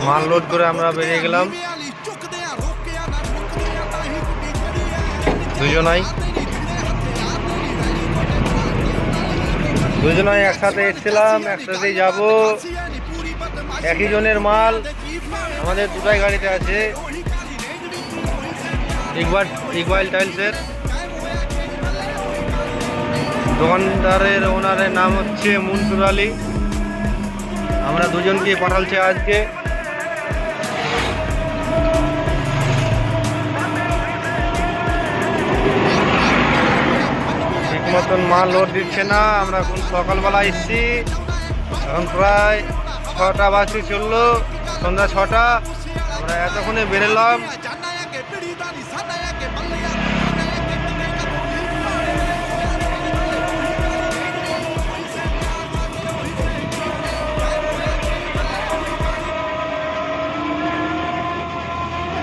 মাল লোড করে আমরা বেরিয়ে গেলাম দুজনাই একসাথে এসেছিলাম, একসাথেই যাব। একই জনের মাল আমাদের দুটাই গাড়িতে আছে। ইকবাল টাইলসের দোকানদারের ওনারের নাম হচ্ছে মনসুর আলী। আমরা দুজনকে পাঠালছে আজকে। ঠিক মতন মাল লোড দিচ্ছে না। আমরা এখন সকালবেলা এসছি, এখন প্রায় 6টা বাজতে চললো, সন্ধ্যা 6টা। আমরা এতক্ষণে বেরোলাম।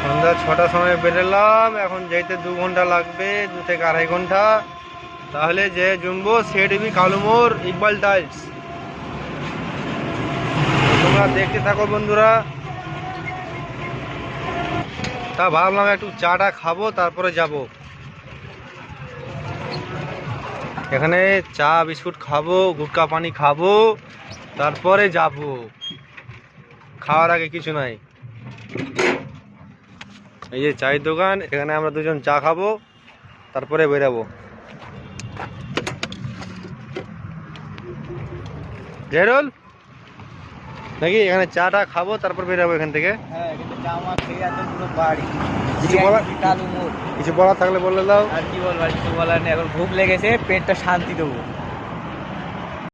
সন্ধ্যা 6টার সময় বেরোলাম, এখন যেতে 2 ঘন্টা লাগবে, 2 থেকে 2.5 ঘন্টা। তাহলে যে জুমবো সেডিবি কালুমোর ইকবাল টাইলস। তোমরা দেখতে থাকো বন্ধুরা। তা ভাবলাম একটু চাটা খাবো, তারপরে যাব। এখানে চা বিস্কুট খাবো, গুটকা পানি খাবো, তারপরে যাব। খাওয়ার আগে কিছু নাই। এই যে চায়ের দোকান, এখানে আমরা দুজন চা খাবো, তারপরে বেরাবো। জেরুল নাকি এখানে চাটা খাবো, তারপর বেরাবো এখান থেকে। কিছু বলার থাকলে বলে দাও। আর কি বলবো, কিছু বলার নেই। এখন ভুক লেগেছে, পেটটা শান্তি দেবো।